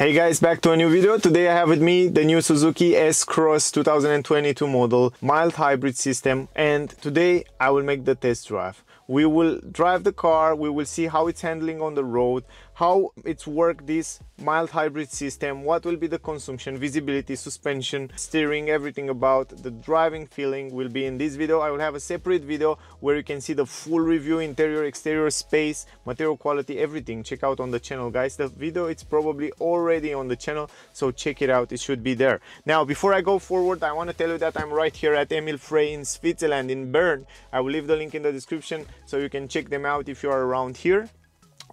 Hey guys, back to a new video. Today I have with me the new Suzuki S-Cross 2022 model mild hybrid system, and today I will make the test drive. We will drive the car, we will see how it's handling on the road, how it's work this mild hybrid system, what will be the consumption, visibility, suspension, steering, everything about the driving feeling will be in this video. I will have a separate video where you can see the full review, interior, exterior, space, material quality, everything. Check out on the channel, guys. The video it's probably already on the channel, so check it out, it should be there. Now before I go forward, I want to tell you that I'm right here at Emil Frey in Switzerland, in Bern. I will leave the link in the description so you can check them out if you are around here.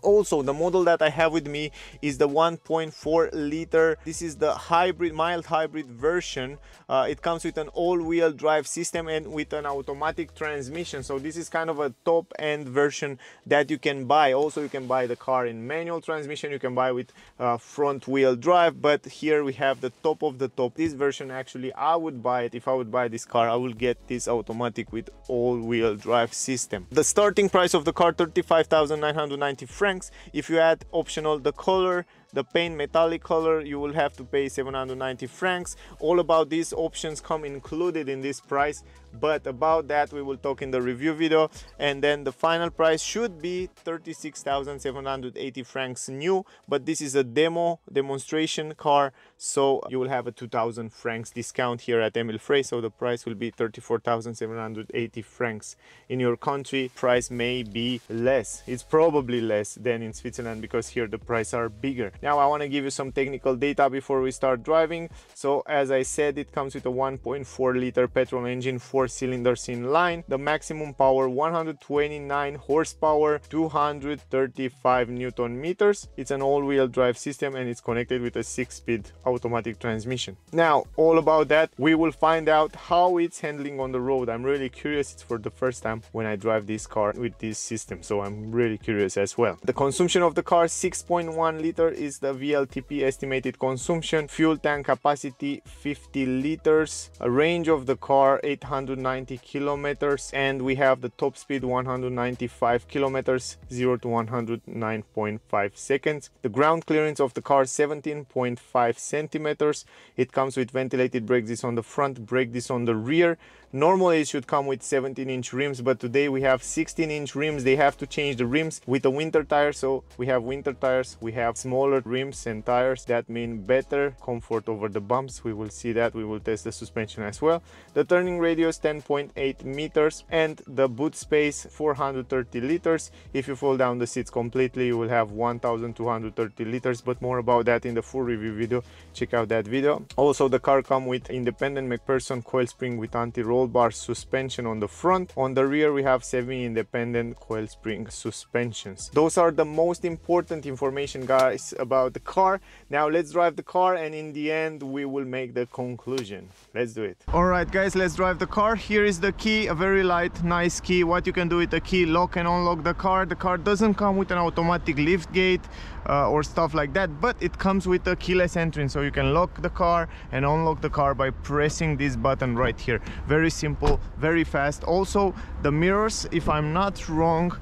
Also, the model that I have with me is the 1.4 liter. This is the hybrid, mild hybrid version. It comes with an all-wheel drive system and with an automatic transmission. So this is kind of a top-end version that you can buy. Also, you can buy the car in manual transmission. You can buy with front-wheel drive. But here we have the top of the top. This version, actually, I would buy it. If I would buy this car, I will get this automatic with all-wheel drive system. The starting price of the car, 35,990 francs. If you add optional the color, the paint metallic color, you will have to pay 790 francs. All about these options come included in this price, but about that we will talk in the review video. And then the final price should be 36,780 francs new, but this is a demonstration car, so you will have a 2,000 francs discount here at Emil Frey, so the price will be 34,780 francs. In your country price may be less, it's probably less than in Switzerland because here the prices are bigger. Now I want to give you some technical data before we start driving. So as I said, it comes with a 1.4 liter petrol engine, 4 cylinders in line. The maximum power 129 horsepower, 235 newton meters. It's an all-wheel drive system and it's connected with a 6-speed automatic transmission. Now all about that we will find out how it's handling on the road. I'm really curious. It's for the first time when I drive this car with this system, so I'm really curious as well. The consumption of the car, 6.1 liter is the VLTP estimated consumption. Fuel tank capacity 50 liters. A range of the car 890 kilometers, and we have the top speed 195 kilometers, 0 to 109.5 seconds. The ground clearance of the car 17.5 centimeters. It comes with ventilated brake disc on the front, brake disc on the rear. Normally it should come with 17-inch rims, but today we have 16-inch rims. They have to change the rims with the winter tires, so we have winter tires. We have smaller rims and tires that mean better comfort over the bumps. We will see that. We will test the suspension as well. The turning radius 10.8 meters and the boot space 430 liters. If you fold down the seats completely, you will have 1,230 liters, but more about that in the full review video. Check out that video. Also, the car comes with independent McPherson coil spring with anti-roll bar suspension on the front. On the rear we have semi-independent coil spring suspensions. Those are the most important information, guys, about the car. Now let's drive the car and in the end we will make the conclusion. Let's do it. All right guys, let's drive the car. Here is the key, a very light, nice key. What you can do with the key, lock and unlock the car. The car doesn't come with an automatic lift gate or stuff like that, but it comes with a keyless entry, so you can lock the car and unlock the car by pressing this button right here. Very simple, very fast. Also the mirrors, if I'm not wrong,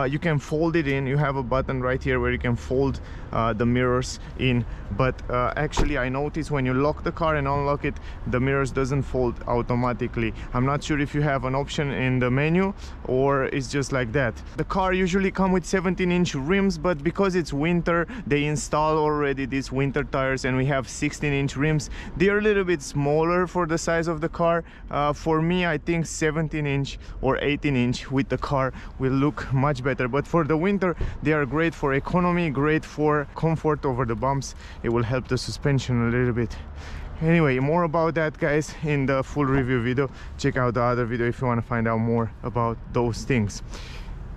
you can fold it in. You have a button right here where you can fold the mirrors in, but actually I noticed when you lock the car and unlock it, the mirrors doesn't fold automatically. I'm not sure if you have an option in the menu or it's just like that. The car usually come with 17-inch rims, but because it's winter they install already these winter tires and we have 16-inch rims. They are a little bit smaller for the size of the car. For me, I think 17-inch or 18-inch with the car will look much better, but for the winter they are great for economy, great for comfort over the bumps. It will help the suspension a little bit. Anyway, more about that, guys, in the full review video. Check out the other video if you want to find out more about those things.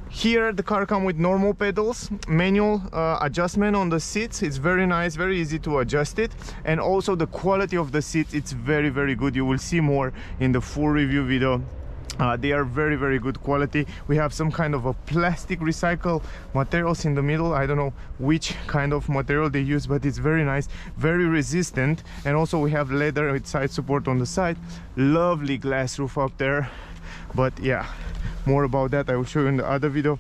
Here the car comes with normal pedals, manual adjustment on the seats. It's very nice, very easy to adjust it, and also the quality of the seats, it's very, very good. You will see more in the full review video. They are very, very good quality. We have some kind of a plastic recycle materials in the middle. I don't know which kind of material they use, but it's very nice, very resistant. And also we have leather with side support on the side. Lovely glass roof up there. But yeah, more about that I will show you in the other video.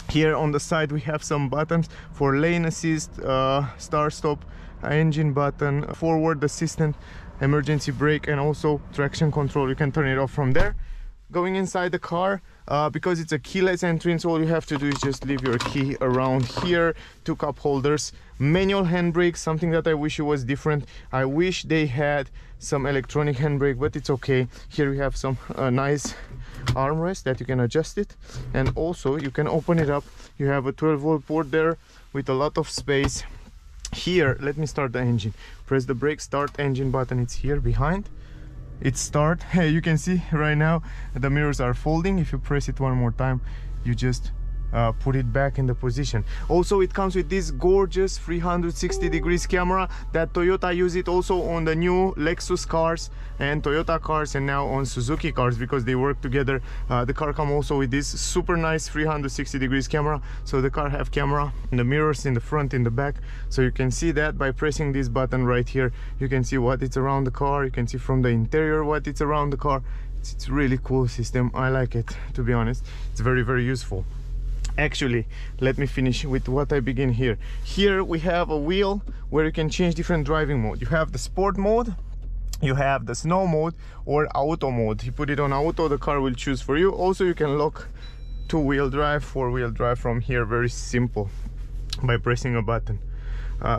Here on the side we have some buttons for lane assist, start stop, engine button, forward assistant, emergency brake, and also traction control. You can turn it off from there. Going inside the car, because it's a keyless entrance, all you have to do is just leave your key around here. 2 cup holders, manual handbrake, something that I wish it was different. I wish they had some electronic handbrake, but it's okay. Here we have some nice armrest that you can adjust it, and also you can open it up. You have a 12-volt port there with a lot of space. Here, let me start the engine. Press the brake start engine button. It's here behind. It's start. Hey, you can see right now the mirrors are folding. If you press it one more time, you just put it back in the position. Also, it comes with this gorgeous 360 degrees camera that Toyota use it also on the new Lexus cars and Toyota cars, and now on Suzuki cars, because they work together. The car comes also with this super nice 360 degrees camera, so the car have camera in the mirrors in the front, in the back, so you can see that by pressing this button right here. You can see what it's around the car. You can see from the interior what it's around the car. It's really cool system. I like it, to be honest. It's very useful. Actually, let me finish with what I begin here. Here we have a wheel where you can change different driving mode. You have the sport mode, you have the snow mode, or auto mode. You put it on auto, the car will choose for you. Also, you can lock 2-wheel drive, 4-wheel drive from here. Very simple, by pressing a button.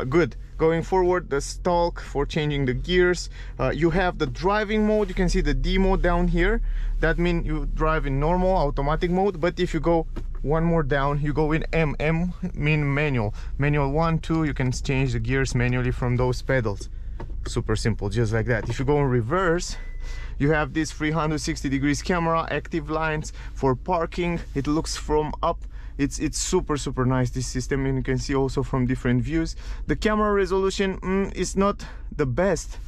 Good. Going forward, the stalk for changing the gears. You have the driving mode. You can see the D mode down here. That means you drive in normal automatic mode, but if you go one more down, you go in M. M mean manual. Manual 1, 2, you can change the gears manually from those pedals. Super simple, just like that. If you go in reverse, you have this 360 degrees camera, active lines for parking. It looks from up. It's super nice, this system, and you can see also from different views. The camera resolution is not the best,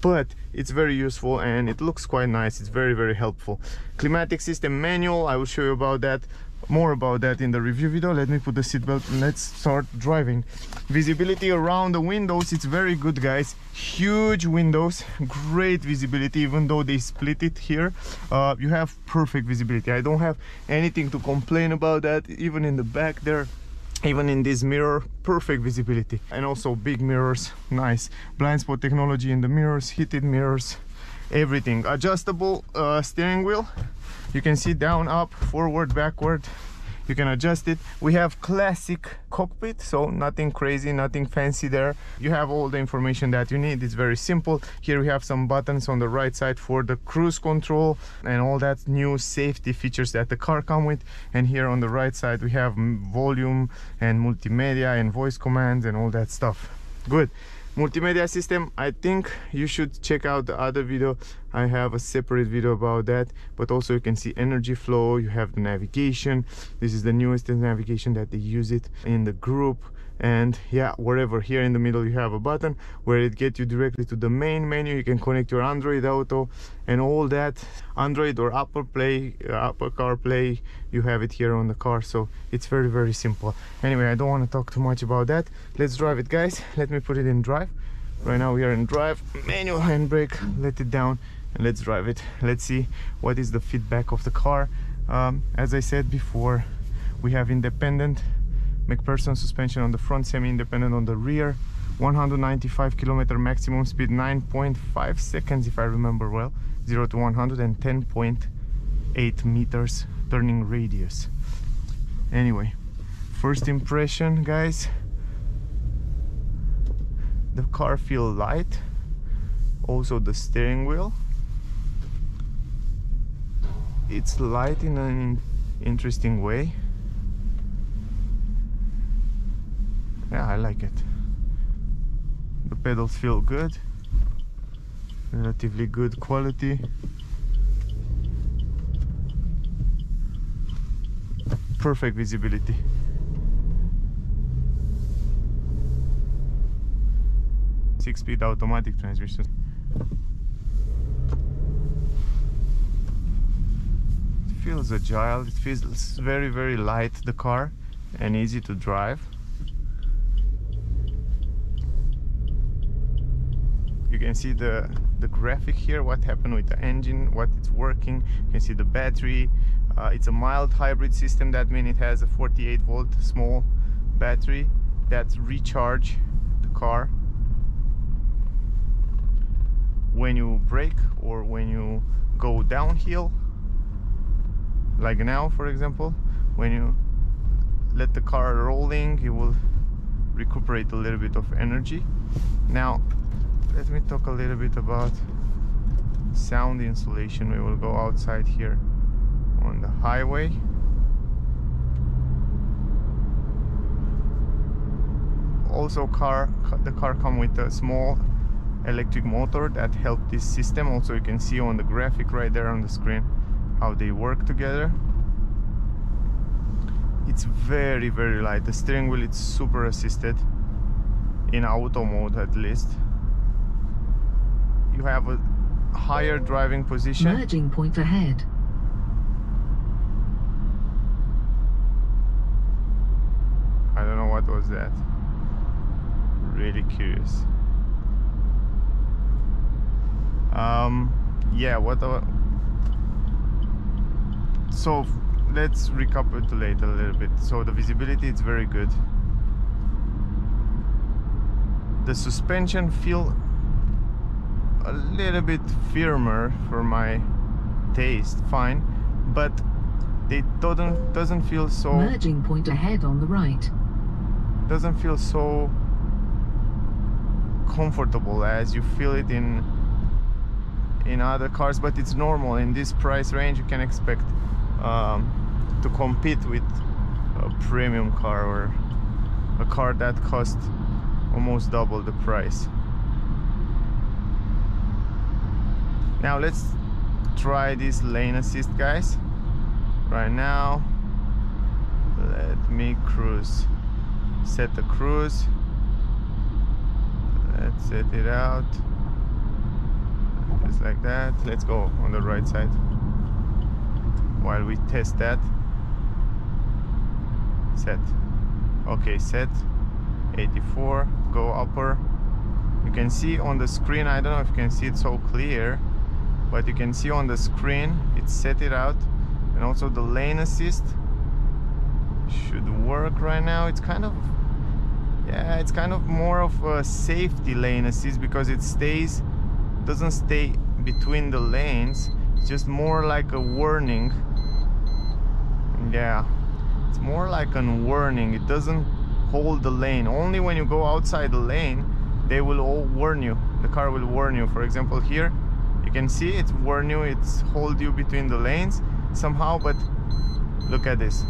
but it's very useful and it looks quite nice. It's very helpful. Climatic system manual, I will show you about that, more about that in the review video. Let me put the seatbelt and let's start driving. Visibility around the windows, it's very good, guys. Huge windows, great visibility, even though they split it here. You have perfect visibility. I don't have anything to complain about that. Even in the back there, even in this mirror, perfect visibility. And also big mirrors, nice blind spot technology in the mirrors, heated mirrors, everything. Adjustable steering wheel. You can see down, up, forward, backward. You can adjust it. We have classic cockpit, so nothing crazy, nothing fancy there. You have all the information that you need. It's very simple. Here we have some buttons on the right side for the cruise control and all that new safety features that the car come with. And here on the right side we have volume and multimedia and voice commands and all that stuff. Good. Multimedia system, I think you should check out the other video. I have a separate video about that, but also you can see energy flow. You have the navigation. This is the newest navigation that they use it in the group. And yeah, wherever, here in the middle you have a button where it gets you directly to the main menu. You can connect your Android Auto and all that. Android or Apple CarPlay, you have it here on the car, so it's very simple. Anyway, I don't want to talk too much about that. Let's drive it, guys. Let me put it in drive. Right now we are in drive, manual handbrake, let it down and let's drive it. Let's see what is the feedback of the car. As I said before, we have independent McPherson suspension on the front, semi-independent on the rear. 195 km maximum speed, 9.5 seconds if I remember well. 0 to 100 and 10.8 meters turning radius. Anyway, first impression, guys. The car feels light. Also the steering wheel, it's light in an interesting way. Yeah, I like it. The pedals feel good, relatively good quality. Perfect visibility. Six-speed automatic transmission. It feels agile, it feels very light, the car, and easy to drive. You can see the graphic here, what happened with the engine, what it's working. You can see the battery, It's a mild hybrid system. That means it has a 48-volt small battery that recharge the car when you brake or when you go downhill, like now for example. When you let the car rolling, it will recuperate a little bit of energy. Now let me talk a little bit about sound insulation. We will go outside here on the highway. Also the car comes with a small electric motor that helps this system. Also you can see on the graphic right there on the screen how they work together. It's very light. The steering wheel is super assisted in auto mode, at least. You have a higher driving position. Merging point ahead. I don't know what was that. Really curious. Yeah, so let's recapitulate a little bit. So the visibility is very good. The suspension feel a little bit firmer for my taste, fine, but it doesn't feel so. Merging point ahead on the right. Doesn't feel so comfortable as you feel it in other cars, but it's normal. In this price range you can expect to compete with a premium car or a car that costs almost double the price. Now let's try this lane assist, guys. Right now let me cruise. Set the cruise. Let's set it out just like that. Let's go on the right side while we test that. Set. Okay, set 84. Go upper. You can see on the screen, I don't know if you can see it so clear, but you can see on the screen it's set it out. And also the lane assist should work right now. It's kind of, yeah, it's kind of more of a safety lane assist because it doesn't stay between the lanes. It's just more like a warning. Yeah, it's more like a warning. It doesn't hold the lane. Only when you go outside the lane they will all warn you. The car will warn you. For example, here you can see it's warn you, it's hold you between the lanes somehow. But look at this.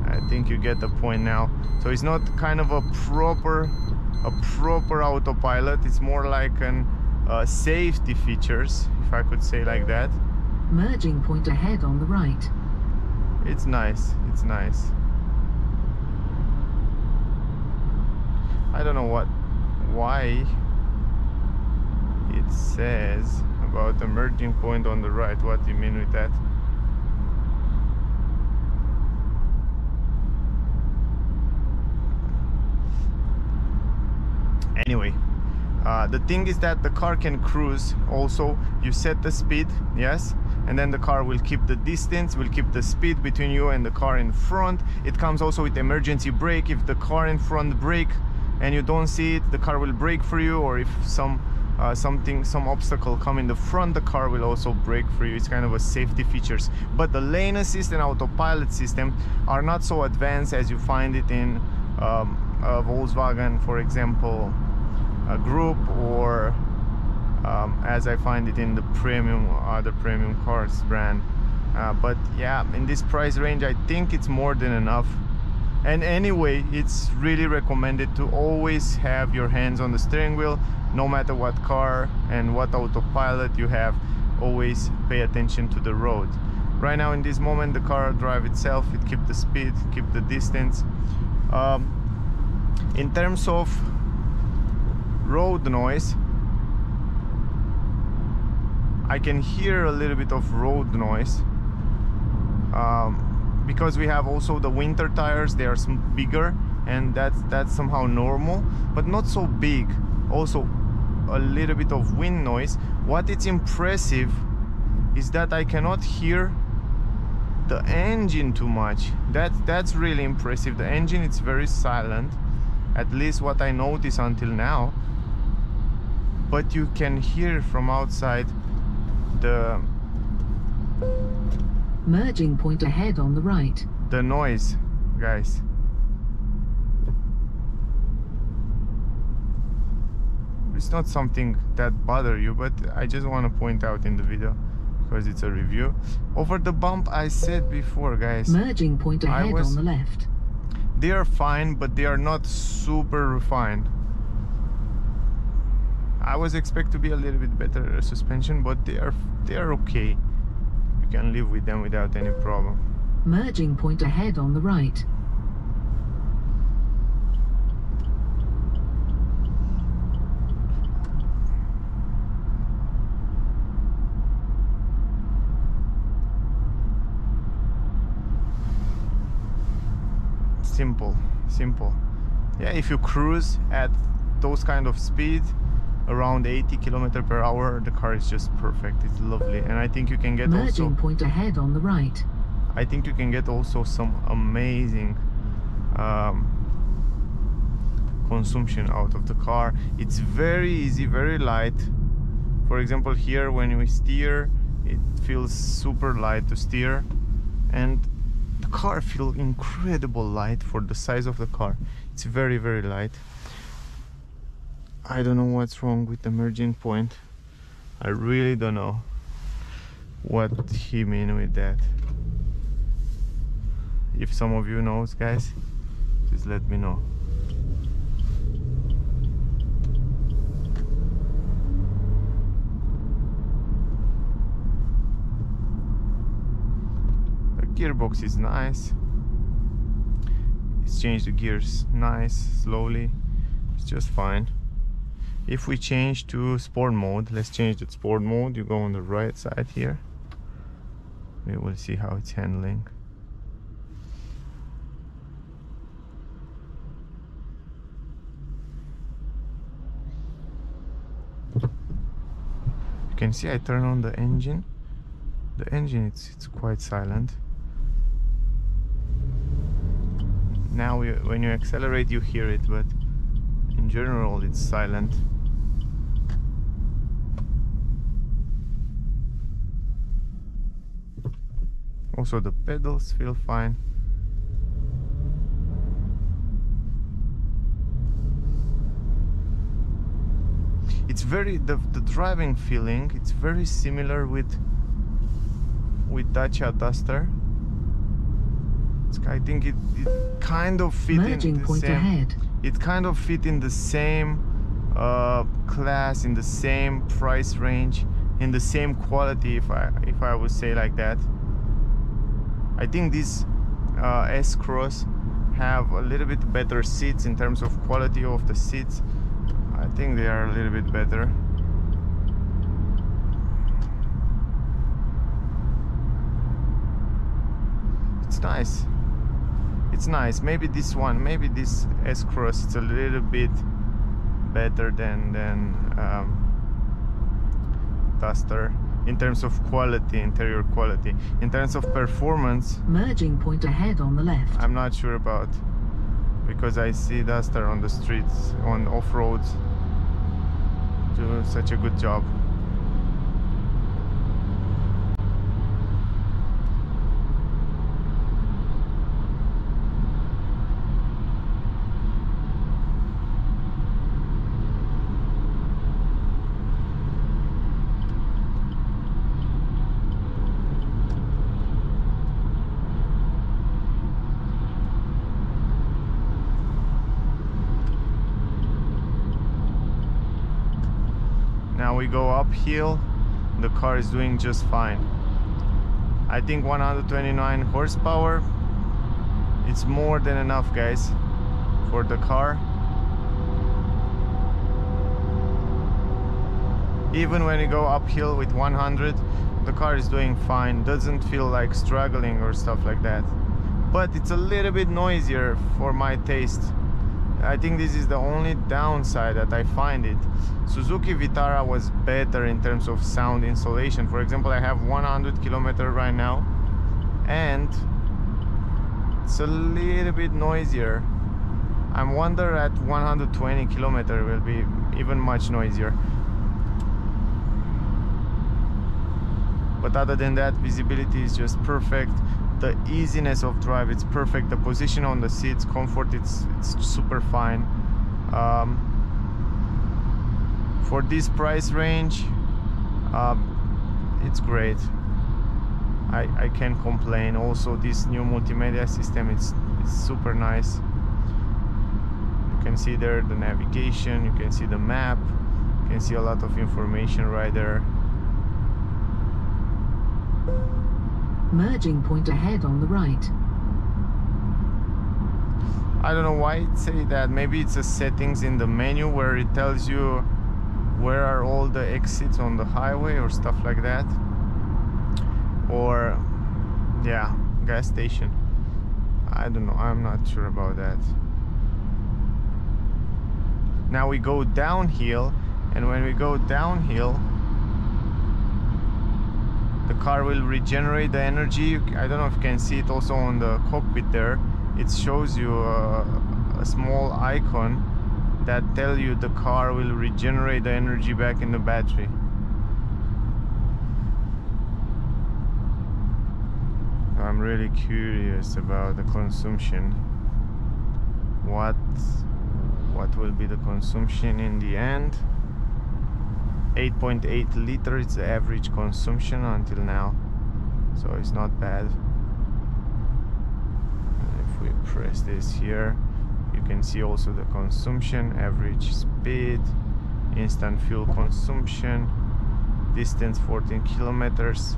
I think you get the point now. So it's not kind of a proper autopilot. It's more like an safety features, if I could say like that. Merging point ahead on the right. It's nice. It's nice. I don't know why it says about the merging point on the right. What do you mean with that? Anyway, the thing is that the car can cruise. Also, you set the speed, yes, and then the car will keep the distance, will keep the speed between you and the car in front. It comes also with emergency brake. If the car in front brake and you don't see it, the car will brake for you. Or if some obstacle come in the front, the car will also brake for you. It's kind of a safety features. But the lane assist and autopilot system are not so advanced as you find it in a Volkswagen, for example, a group, or as I find it in the other premium cars brand. But yeah, in this price range I think it's more than enough. And anyway, it's really recommended to always have your hands on the steering wheel, no matter what car and what autopilot you have. Always pay attention to the road. Right now in this moment the car drive itself, it keep the speed, keep the distance. In terms of road noise, I can hear a little bit of road noise because we have also the winter tires. They are bigger, and that's somehow normal, but not so big. Also a little bit of wind noise. What is impressive is that I cannot hear the engine too much. That's really impressive. The engine, it's very silent, at least what I noticed until now, but you can hear from outside the Merging point ahead on the right. the noise, guys. It's not something that bother you, but I just want to point out in the video because it's a review. Over the bump, I said before, guys, Merging point ahead on the left. they are fine, but they are not super refined. I was expect to be a little bit better suspension, but they are okay. You can live with them without any problem. Merging point ahead on the right. Simple. Yeah, if you cruise at those kind of speed, around 80 km/h, the car is just perfect. It's lovely, and I think you can get Merging point ahead on the right. I think you can get also some amazing consumption out of the car. It's very easy, very light. For example, here when we steer, it feels super light to steer, and the car feels incredible light for the size of the car. It's very, very light. I don't know what's wrong with the merging point. I really don't know what he mean with that. If some of you knows, guys, just let me know. The gearbox is nice. It's changed the gears nice, slowly. It's just fine. If we change to sport mode, let's change the sport mode. You go on the right side here. We will see how it's handling. You can see I turn on the engine. The engine, it's quite silent. Now when you accelerate, you hear it, but in general it's silent. Also the pedals feel fine. It's very the driving feeling, it's very similar with Dacia Duster. I think it kind of fit in the same ahead. It kind of fit in the same class, in the same price range, in the same quality, if I would say like that. I think these S-Cross have a little bit better seats in terms of quality of the seats. I think they are a little bit better. It's nice. It's nice. Maybe this one, maybe this S-Cross, it's a little bit better than Duster in terms of quality, interior quality. In terms of performance, Merging point ahead on the left. I'm not sure about, because I see Duster on the streets, on off-roads, do such a good job. Now we go uphill, the car is doing just fine. I think 129 horsepower, it's more than enough, guys, for the car. Even when you go uphill with 100, the car is doing fine, doesn't feel like struggling or stuff like that. But it's a little bit noisier for my taste. I think this is the only downside that I find it. Suzuki Vitara was better in terms of sound insulation. For example, I have 100 km right now, and it's a little bit noisier. I wonder at 120 kilometer will be even much noisier. But other than that, visibility is just perfect. The easiness of drive, it's perfect. The position on the seats, comfort, it's super fine. For this price range, it's great. I can't complain. Also, this new multimedia system, it's super nice. You can see there the navigation, you can see the map, you can see a lot of information right there. Merging point ahead on the right. I don't know why it say that. Maybe it's a settings in the menu where it tells you where are all the exits on the highway or stuff like that. Or yeah, gas station. I don't know, I'm not sure about that. Now we go downhill, and when we go downhill, the car will regenerate the energy. I don't know if you can see it also on the cockpit there. It shows you a small icon that tell you the car will regenerate the energy back in the battery. I'm really curious about the consumption. What will be the consumption in the end? 8.8 liters is the average consumption until now, so it's not bad. And if we press this here, you can see also the consumption, average speed, instant fuel consumption, distance 14 kilometers,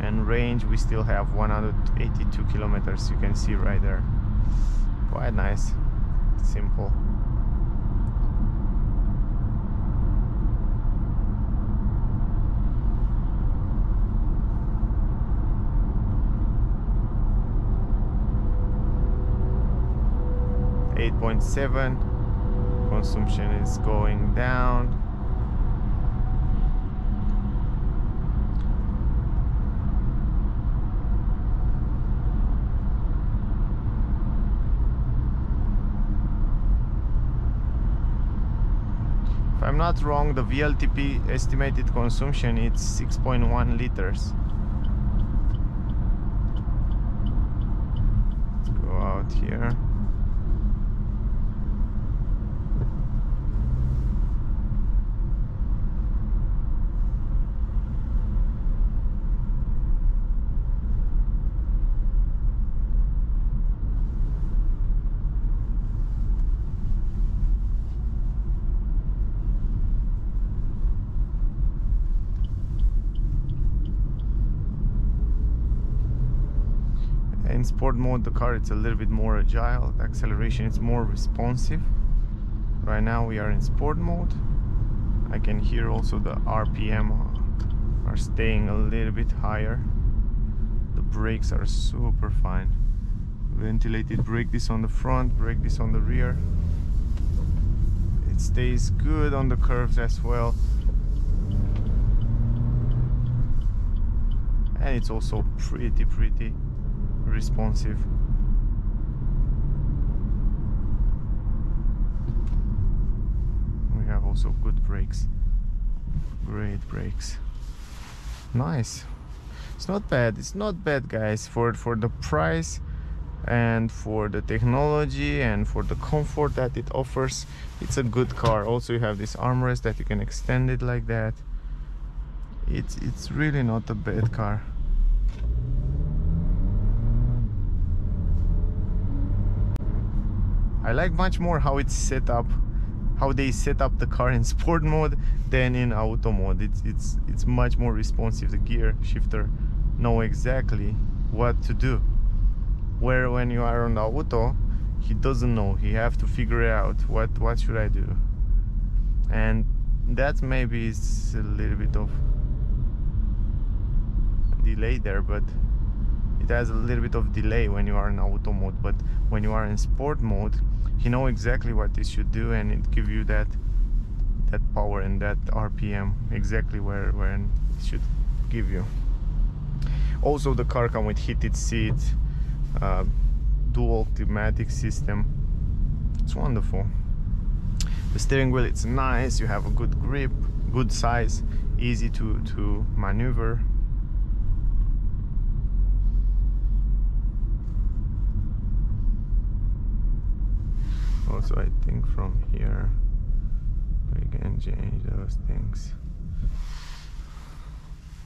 and range we still have 182 kilometers. You can see right there. Quite nice, simple. .7 consumption is going down. If I'm not wrong, the VLTP estimated consumption is 6.1 liters. Let's go out here. In sport mode, the car it's a little bit more agile. The acceleration is more responsive. Right now we are in sport mode. I can hear also the RPM are staying a little bit higher. The brakes are super fine. Ventilated brake disc on the front, brake disc on the rear. It stays good on the curves as well. And it's also pretty responsive. We have also good brakes, great brakes. Nice. It's not bad. It's not bad, guys, for the price and for the technology and for the comfort that it offers. It's a good car. Also, you have this armrest that you can extend it like that. It's really not a bad car. I like much more how it's set up, how they set up the car in sport mode than in auto mode. It's much more responsive. The gear shifter know exactly what to do. Where when you are on the auto, he doesn't know. He have to figure out what should I do. And that maybe is a little bit of delay there, but it has a little bit of delay when you are in auto mode. But when you are in sport mode, you know exactly what it should do, and it gives you that power and that RPM exactly where it should give you. Also the car comes with heated seats, dual climatic system. It's wonderful. The steering wheel, it's nice, you have a good grip, good size, easy to maneuver. Also, I think from here we can change those things.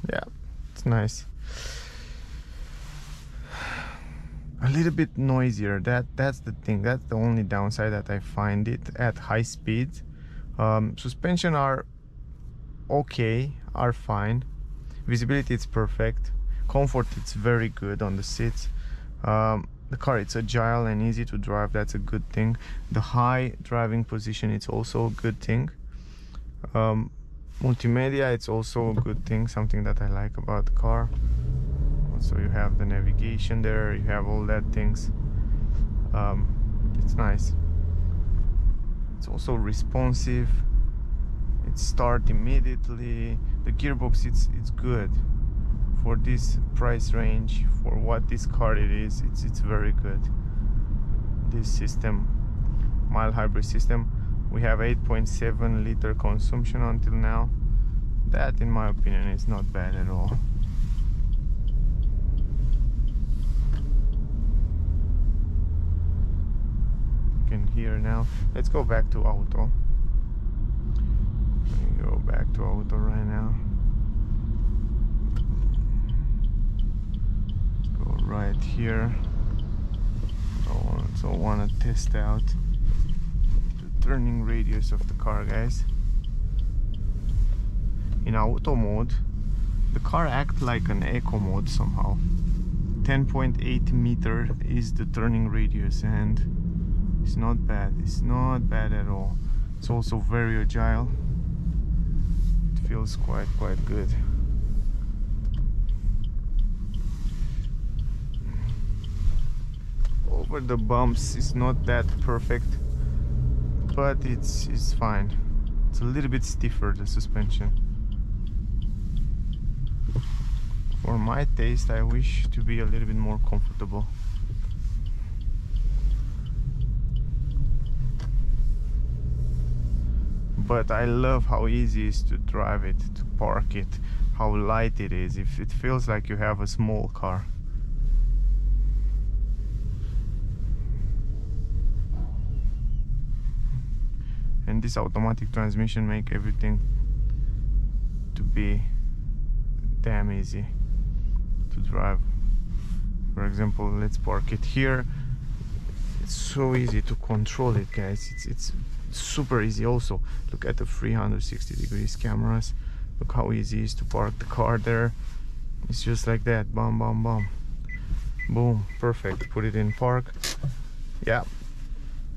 Yeah, it's nice. A little bit noisier. That's the thing. That's the only downside that I find it at high speeds. Suspension are okay, are fine. Visibility is perfect. Comfort, it's very good on the seats. The car, it's agile and easy to drive. That's a good thing. The high driving position, it's also a good thing. Multimedia, it's also a good thing, something that I like about the car. Also, you have the navigation there, you have all that things. It's nice. It's also responsive. It starts immediately. The gearbox, it's good for this price range, for what this car it is. It's very good. This system, mild hybrid system, we have 8.7 liter consumption until now. That, in my opinion, is not bad at all. You can hear now. Let's go back to auto. Let me go back to auto right now. Go right here. So I want to test out the turning radius of the car, guys. In auto mode, the car acts like an eco mode somehow. 10.8 meter is the turning radius, and it's not bad. It's not bad at all. It's also very agile. It feels quite good. Over the bumps, it's not that perfect, but it's fine. It's a little bit stiffer, the suspension. For my taste, I wish to be a little bit more comfortable. But I love how easy it is to drive it, to park it, how light it is. If it feels like you have a small car. And this automatic transmission make everything to be damn easy to drive. For example, let's park it here. It's so easy to control it, guys. It's super easy. Also, look at the 360 degrees cameras. Look how easy it is to park the car there. It's just like that. Bam, bam, bam. Boom. Perfect. Put it in park. Yeah.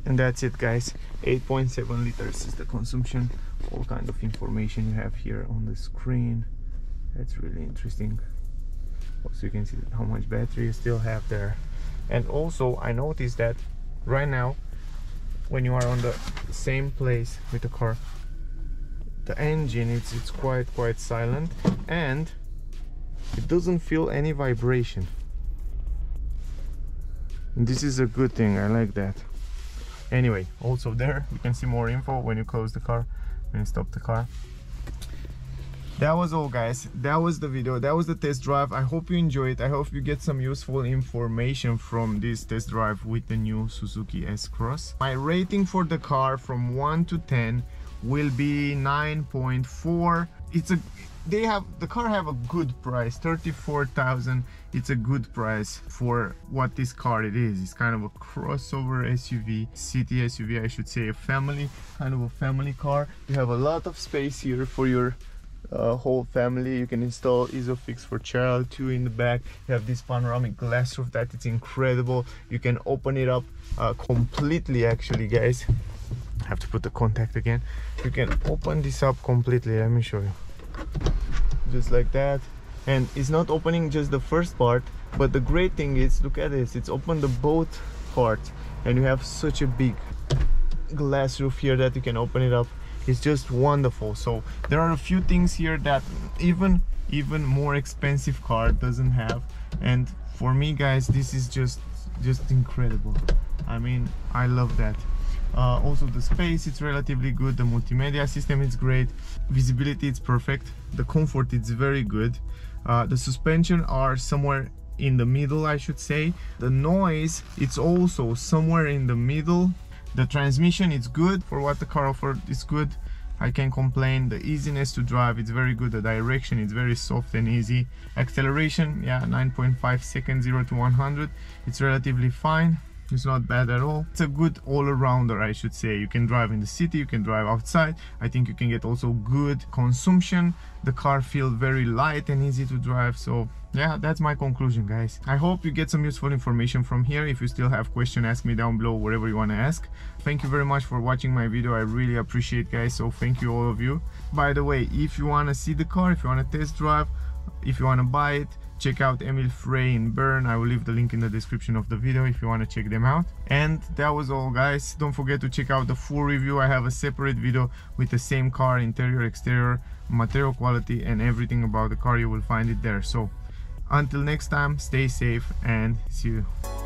And that's it, guys. 8.7 liters is the consumption. All kind of information you have here on the screen. That's really interesting. Also, you can see how much battery you still have there. And also, I noticed that right now, when you are on the same place with the car, the engine, it's quite silent, and it doesn't feel any vibration. And this is a good thing. I like that. Anyway, also there you can see more info when you close the car, when you stop the car. That was all, guys. That was the video. That was the test drive. I hope you enjoyed. I hope you get some useful information from this test drive with the new Suzuki S-Cross. My rating for the car from 1 to 10 will be 9.4. The car have a good price, 34,000. It's a good price for what this car it is. It's kind of a crossover SUV, city SUV, I should say, kind of a family car. You have a lot of space here for your whole family. You can install Isofix for child 2 in the back. You have this panoramic glass roof that it's incredible. You can open it up completely, actually, guys. I have to put the contact again. You can open this up completely. Let me show you. Just like that. And it's not opening just the first part, but the great thing is, look at this, it's opened the both parts, and you have such a big glass roof here that you can open it up. It's just wonderful. So there are a few things here that even even more expensive car doesn't have. And for me, guys, this is just incredible. I mean, I love that. Also the space, it's relatively good. The multimedia system is great. Visibility, it's perfect. The comfort, it's very good. The suspension are somewhere in the middle, I should say. The noise, it's also somewhere in the middle. The transmission, it's good for what the car offered. It's good, I can't complain. The easiness to drive, it's very good. The direction, it's very soft and easy. Acceleration, yeah, 9.5 seconds 0 to 100. It's relatively fine. It's not bad at all. It's a good all-arounder, I should say. You can drive in the city, you can drive outside. I think you can get also good consumption. The car feels very light and easy to drive. So yeah, that's my conclusion, guys. I hope you get some useful information from here. If you still have questions, ask me down below, wherever you want to ask. Thank you very much for watching my video. I really appreciate, guys. So thank you, all of you. By the way, if you want to see the car, if you want to test drive, if you want to buy it, check out Emil Frey in Bern. I will leave the link in the description of the video if you want to check them out. And that was all, guys. Don't forget to check out the full review. I have a separate video with the same car, interior, exterior, material quality, and everything about the car. You will find it there. So until next time, stay safe and see you.